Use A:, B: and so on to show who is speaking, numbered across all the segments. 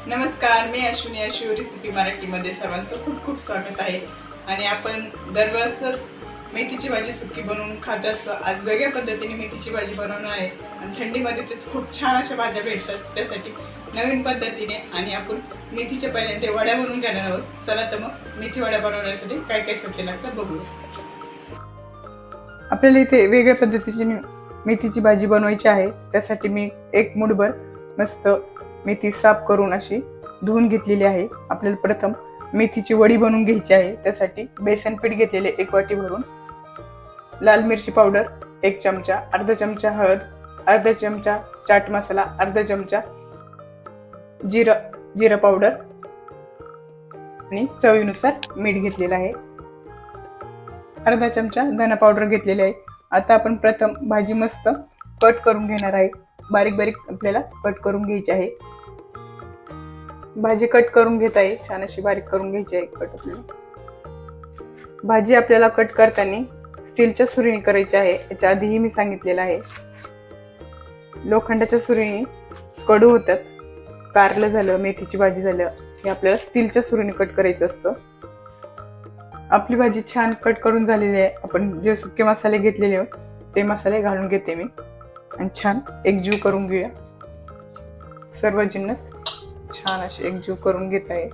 A: नमस्कार, मी अश्विनी अश्विनी रेसिपी मराठीमध्ये सर्वांचं खूप खूप स्वागत आहे. आणि आपण दरवेळेसच मेथीची भाजी सुकी बनवून खात असतो. आज वेगळ्या पद्धतीने मेथीची भाजी बनवणार आहे आणि थंडीमध्ये तेच खूप छान अशा भाज्या भेटतात. त्यासाठी नवीन पद्धतीने आणि आपण मेथीच्या पहिल्यांदा वड्या बनवून घेणार आहोत. चला तर मग मेथी वड्या बनवण्यासाठी काय काय साहित्य लागतं बघूया. आपल्याला इथे वेगळ्या पद्धतीची मेथीची भाजी बनवायची आहे. त्यासाठी मी एक मुठभर मस्त मेथी साफ करून अशी धुवून घेतलेली आहे. आपल्याला प्रथम मेथीची वडी बनवून घ्यायची आहे. त्यासाठी बेसन पीठ घेतलेले 1 वाटी भरून, लाल मिरची पावडर 1 चमचा, अर्धा चमचा हळद, अर्धा चमचा चाट मसाला, अर्धा चमचा जिरा पावडर आणि चवीनुसार मीठ घेतलेलं आहे. अर्धा चमचा धना पावडर घेतलेली आहे. आता आपण प्रथम भाजी मस्त कट करून घेणार आहे. बारीक बारीक आपल्याला कट करून घ्यायची आहे. भाजी कट करून घेत आहे. छान अशी बारीक करून घ्यायची आहे कट आपल्याला. भाजी आपल्याला कट करताना स्टीलच्या सुरीने करायची आहे. याच्या आधीही मी सांगितलेलं आहे. लोखंडाच्या सुरीने कडू होतात. कारलं झालं, मेथीची भाजी झालं, हे आपल्याला स्टीलच्या सुरीने कट करायचं असतं. आपली भाजी छान कट करून झालेली आहे. आपण जे सुके मसाले घेतलेले होते ते मसाले घालून घेते मी आणि छान एकजीव करून घेऊया. सर्व जिन्नस छान असे एकजीव करून घेत आहे.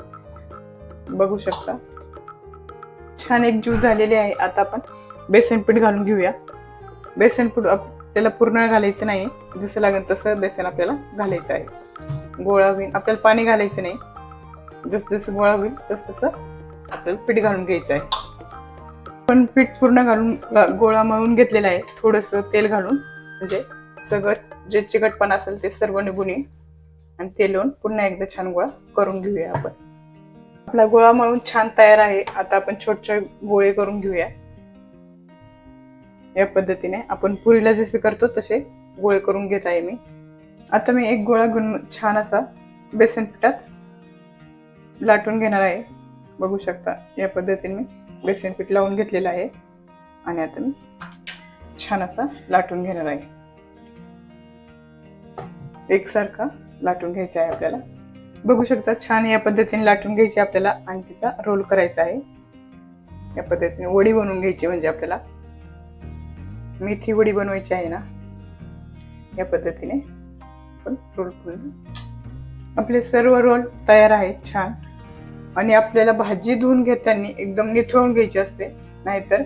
A: बघू शकता छान एकजीव झालेले आहे. आता आपण बेसन पीठ घालून घेऊया. बेसन पीठ आपल्याला पूर्ण घालायचं नाही, जसं लागेल तसं बेसन आपल्याला घालायचं आहे. गोळा होईल, आपल्याला पाणी घालायचं नाही. जसं जसं गोळा होईल तसं तसं आपल्याला पीठ घालून घ्यायचं आहे. पण पीठ पूर्ण घालून गोळा मळून घेतलेला आहे. थोडंसं तेल घालून, म्हणजे सगळं जे चिकटपणा असेल ते सर्व निघून येईल. आणि तेल लावून पुन्हा एकदा छान गोळा करून घेऊया आपण. आपला गोळा मळून छान तयार आहे. आता आपण छोटे छोटे गोळे करून घेऊया. या पद्धतीने आपण पुरीला जसे करतो तसे गोळे करून घेत आहे मी. आता मी एक गोळा घेऊन छान असा बेसन पिठात लाटून घेणार आहे. बघू शकता या पद्धतीने मी बेसन पीठ लावून घेतलेलं आहे आणि आता मी छान असा लाटून घेणार आहे. एकसारखा लाटून घ्यायचा आहे आपल्याला. बघू शकता छान या पद्धतीने लाटून घ्यायची आपल्याला आणि तिचा रोल करायचा आहे. या पद्धतीने वडी बनवून घ्यायची, म्हणजे आपल्याला मेथी वडी बनवायची आहे ना. या पद्धतीने आपण रोल करून आपले सर्व रोल तयार आहेत छान. आणि आपल्याला भाजी धुवून घेताना एकदम निथळून घ्यायची असते, नाहीतर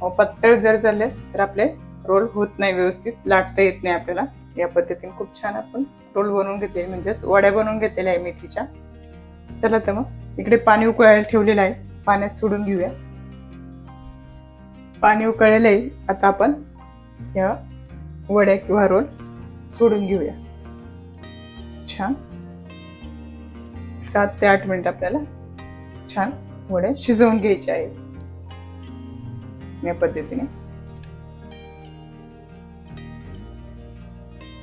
A: पातळ जर झाले तर आपले रोल होत नाही, व्यवस्थित लाटता येत नाही आपल्याला. या पद्धतीने खूप छान आपण रोल बनवून घेतले, म्हणजेच वड्या बनवून घेतलेल्या आहे मेथीच्या. चला तर मग इकडे पाणी उकळायला ठेवलेलं आहे, पाण्यात सोडून घेऊया. पाणी उकळलेलं आहे. आता आपण या वड्या किंवा रोल सोडून घेऊया. छान 7 ते 8 मिनिट आपल्याला छान वड्या शिजवून घ्यायच्या आहेत. या पद्धतीने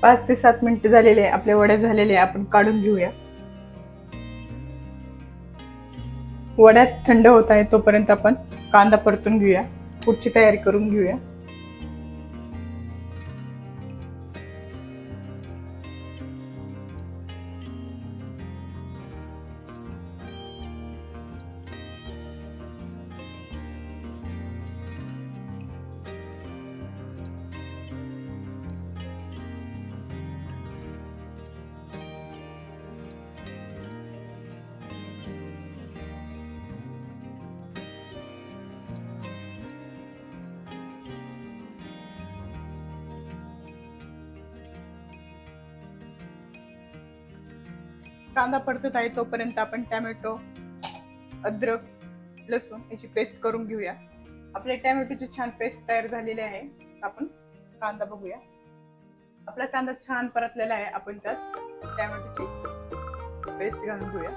A: 5 ते 7 मिनिट झालेले, आपल्या वड्या झालेले, आपण काढून घेऊया. वड्या थंड होत आहे तोपर्यंत आपण कांदा परतून घेऊया, पुढची तयारी करून घेऊया. कांदा परतत आहे तोपर्यंत आपण टोमॅटो, अद्रक, लसूण याची पेस्ट करून घेऊया. आपल्या टोमॅटोची छान पेस्ट तयार झालेली आहे. आपण कांदा बघूया. आपला कांदा छान परतलेला आहे. आपण त्यात टोमॅटोची पेस्ट घालून घेऊया.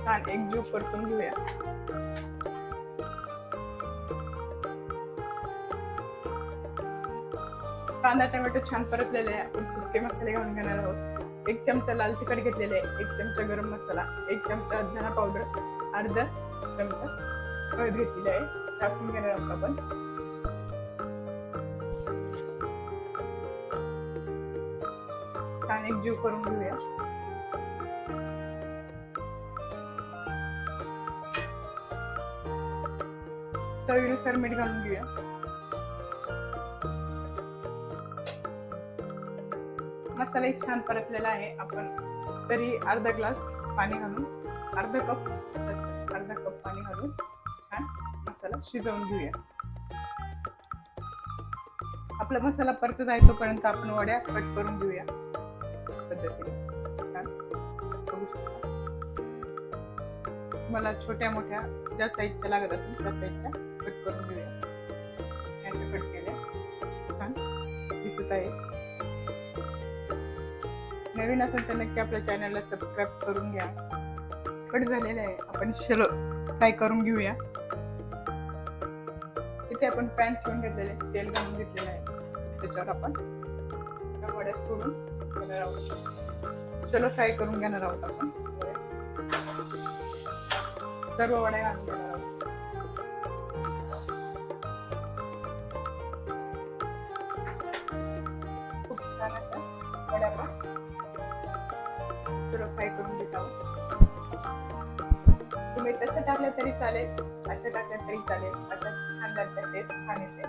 A: छान एकजीव परतून घेऊया. कांदा टोमॅटो छान परतलेले आहे. आपण सुके मसाले घालून घेणार आहोत. 1 चमचा लाल तिखट घेतलेले आहे, 1 चमचा गरम मसाला, 1 चमचा धना पावडर, अर्धा चमचा हळद घेतलेली आहे. टाकून घेणार आहोत आपण. छान एक जीव करून घेऊया. चवीनुसार मीठ घालून घेऊया. मसालाही छान परतलेला आहे. आपण तरी अर्धा ग्लास पाणी घालून अर्धा कप पाणी घालून छान मसाला शिजवून घेऊया. आपला मसाला परतत आहे तोपर्यंत आपण वड्या कट करून घेऊया पद्धतीने. छान बघू शकता. मला छोट्या मोठ्या ज्या साईजच्या लागत असेल त्या साईजच्या कट करून घेऊया. अशा कट केल्या छान दिसत आहे. नवीन असेल तर नक्की आपल्या चॅनलला सबस्क्राईब करून घ्या. कट झालेलं आहे. आपण शॅलो फ्राय करून घेऊया. इथे आपण पॅन ठेवून घेतलेले, तेल घालून घेतलेलं आहे. त्याच्यावर आपण वड्या सोडून घेणार आहोत. शॅलो फ्राय करून घेणार आहोत आपण. सर्व वड्या घालून घेणार आहोत. खूप छान अशा वड्या आपण शॅलो फ्राय करून घेत आहोत. तुम्ही तशा टाकल्या तरी चालेल, अशा टाकल्या तरी चालेल. अशा छान लागतात, टेस्ट छान येते.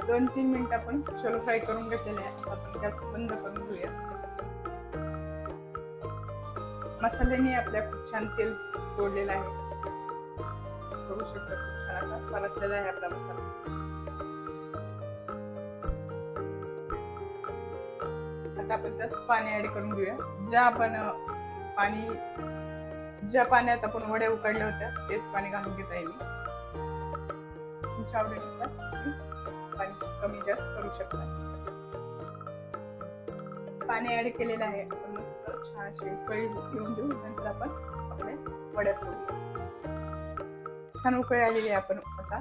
A: दोन 3 मिनिट आपण शॅलो फ्राय करून घेतलेले आहे. आपण गॅस बंद करून घेऊया. मसाल्याने आपल्या खूप छान तेल सोडलेलं आहे. बघू शकता खूप छान असा परतलेला आहे आपला मसाला. आता आपण त्यात पाणी ऍड करून घेऊया. ज्या पाण्यात आपण वड्या उकडल्या होत्या तेच पाणी घालून घेत आहे मी. तुमच्या आवडीनुसार पाणी कमी जास्त करू शकता. पाणी ऍड केलेलं आहे. आपण मस्त छान अशी उकळी येऊन देऊ. नंतर आपण आपल्या वड्या सोडू. छान उकळी आलेली आहे. आपण आता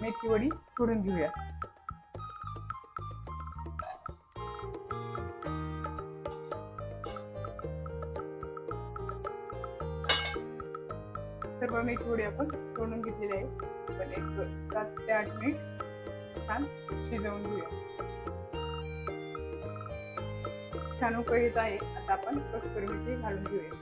A: मेथी वडी सोडून घेऊया. सर्व मेथी वडी आपण सोडून घेतलेली आहे. आपण एक 7 ते 8 मिनिट छान शिजवून घेऊया. छान उकळी येत आहे. आता आपण कस्तुरी मेथी घालून घेऊया.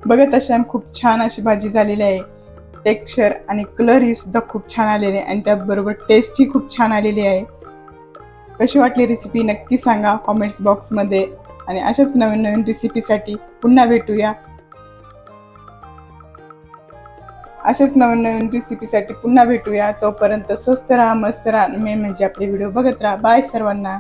A: बघत अशा खूप छान अशी भाजी झालेली आहे. टेक्स्चर आणि कलर ही सुद्धा खूप छान आलेले आहे आणि त्याबरोबर टेस्ट ही खूप छान आलेली आहे. कशी वाटली रेसिपी नक्की सांगा कॉमेंट्स बॉक्समध्ये. आणि अशाच नवीन नवीन रेसिपीसाठी पुन्हा भेटूया. तोपर्यंत स्वस्त राहा, मस्त राहा. मी म्हणजे आपले व्हिडिओ बघत राहा. बाय सर्वांना.